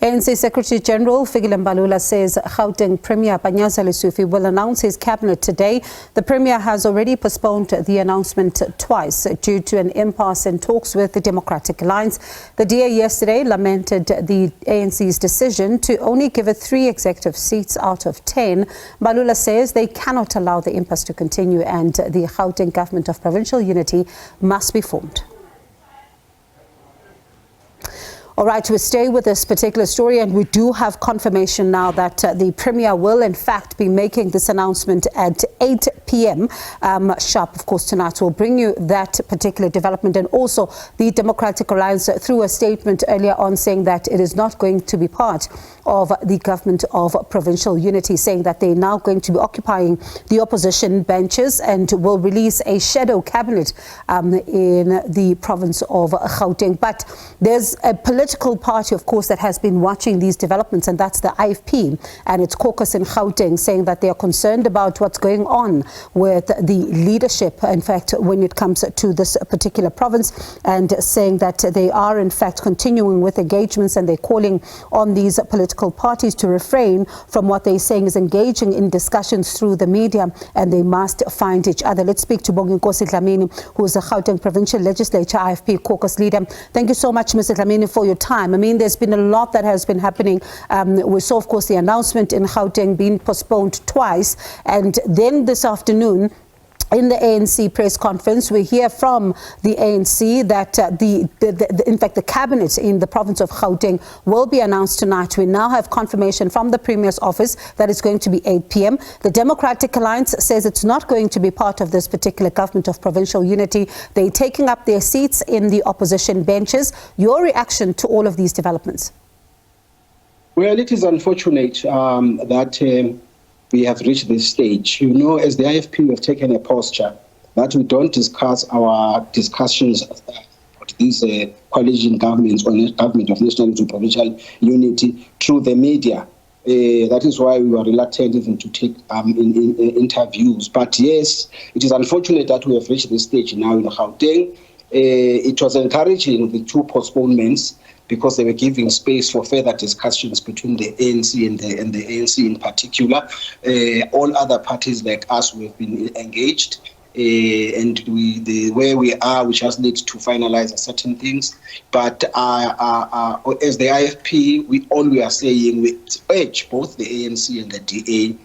ANC Secretary General Fikile Mbalula says Gauteng Premier Panyaza Lesufi will announce his cabinet today. The Premier has already postponed the announcement twice due to an impasse in talks with the Democratic Alliance. The DA yesterday lamented the ANC's decision to only give it 3 executive seats out of 10. Mbalula says they cannot allow the impasse to continue and the Gauteng Government of Provincial Unity must be formed. All right, we stay with this particular story, and we do have confirmation now that the Premier will in fact be making this announcement at 8 p.m. Sharp, of course, tonight. We'll bring you that particular development, and also the Democratic Alliance through a statement earlier on saying that it is not going to be part of the Government of Provincial Unity, saying that they're now going to be occupying the opposition benches and will release a shadow cabinet in the province of Gauteng. But there's a political party, of course, that has been watching these developments, and that's the IFP and its caucus in Gauteng, saying that they are concerned about what's going on with the leadership, in fact, when it comes to this particular province, and saying that they are, in fact, continuing with engagements, and they're calling on these political parties to refrain from what they're saying is engaging in discussions through the media, and they must find each other. Let's speak to Bonginkosi Dhlamini, who is the Gauteng Provincial Legislature IFP caucus leader. Thank you so much, Mr. Dhlamini, for your time. I mean, there's been a lot that has been happening. We saw, of course, the announcement in Gauteng being postponed twice, and then this afternoon, in the ANC press conference, we hear from the ANC that in fact, the cabinet in the province of Gauteng will be announced tonight. We now have confirmation from the Premier's office that it's going to be 8 p.m. The Democratic Alliance says it's not going to be part of this particular Government of Provincial Unity. They're taking up their seats in the opposition benches. Your reaction to all of these developments? Well, it is unfortunate that we have reached this stage. You know, as the IFP, we have taken a posture that we don't discuss our discussions about these coalition governments or Government of National Unity, Provincial Unity through the media. That is why we were reluctant even to take in interviews. But yes, it is unfortunate that we have reached this stage now in Gauteng. It was encouraging, the 2 postponements, because they were giving space for further discussions between the ANC and the ANC in particular. All other parties like us, we have been engaged, and where we are, we just need to finalize certain things. But as the IFP, we are saying, we urge both the ANC and the DA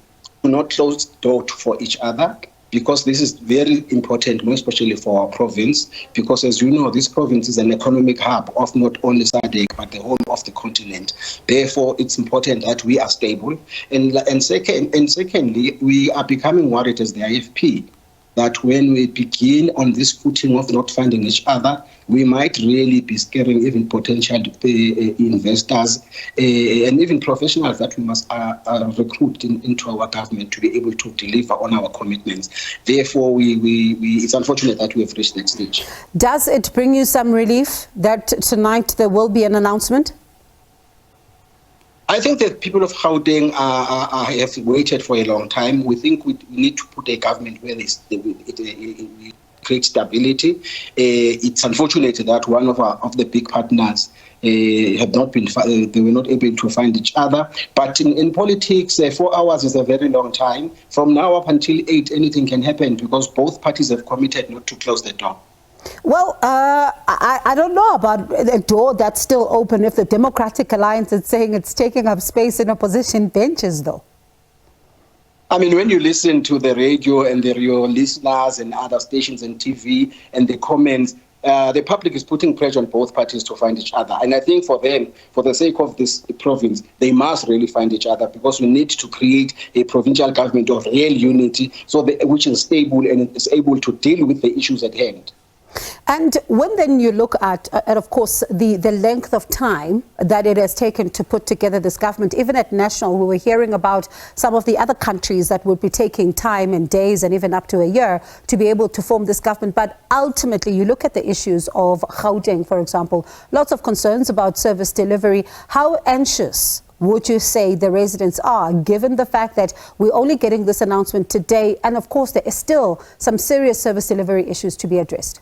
to not close the door for each other, because this is very important, more especially for our province, because as you know, this province is an economic hub of not only SADC, but the whole of the continent. Therefore, it's important that we are stable. And secondly, we are becoming worried as the IFP that when we begin on this footing of not finding each other, we might really be scaring even potential investors and even professionals that we must recruit into our government to be able to deliver on our commitments. Therefore, it's unfortunate that we have reached that stage. Does it bring you some relief that tonight there will be an announcement? I think that people of Gauteng have waited for a long time. We think we need to put a government where it creates stability. It's unfortunate that one of the big partners have not been, they were not able to find each other. But in politics, 4 hours is a very long time. From now up until 8, anything can happen, because both parties have committed not to close the door. Well, I don't know about a door that's still open if the Democratic Alliance is saying it's taking up space in opposition benches, though. I mean, when you listen to the radio and your listeners and other stations and TV and the comments, the public is putting pressure on both parties to find each other. And I think for them, for the sake of this province, they must really find each other, because we need to create a provincial government of real unity, which is stable and is able to deal with the issues at hand. And when then you look at of course, the length of time that it has taken to put together this government, even at national, we were hearing about some of the other countries that would be taking time and days and even up to a year to be able to form this government. But ultimately, you look at the issues of Gauteng, for example, lots of concerns about service delivery. How anxious would you say the residents are, given the fact that we're only getting this announcement today, and of course, there is still some serious service delivery issues to be addressed?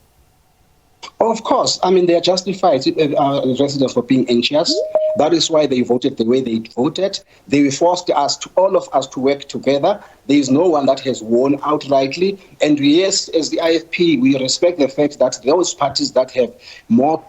Of course. I mean, they are justified, residents, for being anxious. That is why they voted the way they voted. They forced all of us to work together. There is no one that has won outrightly. And yes, as the IFP, we respect the fact that those parties that have more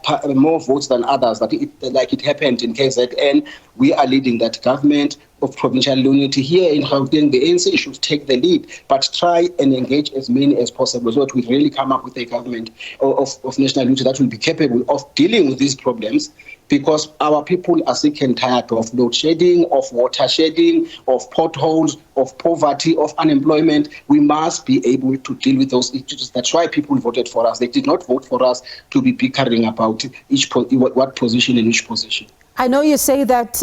votes than others, like it happened in KZN, we are leading that government of provincial unity. Here in Gauteng, the ANC should take the lead, but try and engage as many as possible so that we really come up with a government of national unity that will be capable of dealing with these problems, because our people are sick and tired of load shedding, of water shedding, of potholes, of poverty, of unemployment. We must be able to deal with those issues. That's why people voted for us. They did not vote for us to be bickering about what position and which position. I know you say that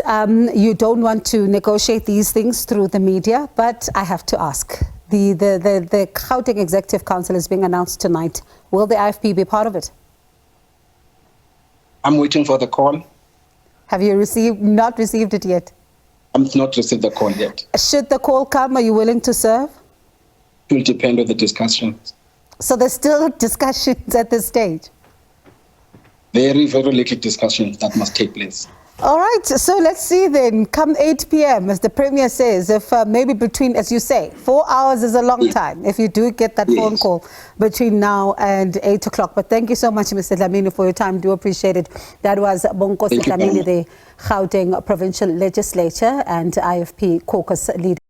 you don't want to negotiate these things through the media, but I have to ask. The Gauteng Executive Council is being announced tonight. Will the IFP be part of it? I'm waiting for the call. Have you not received it yet? I've not received the call yet. Should the call come, are you willing to serve? It will depend on the discussions. So there's still discussions at this stage? Very, very little discussion that must take place. All right, so let's see then, come 8 p.m., as the Premier says, if maybe between, as you say, 4 hours is a long time, if you do get that phone call between now and 8 o'clock. But thank you so much, Mr. Dhlamini, for your time. Do appreciate it. That was Bonginkosi Dhlamini, the Gauteng Provincial Legislature and IFP caucus leader.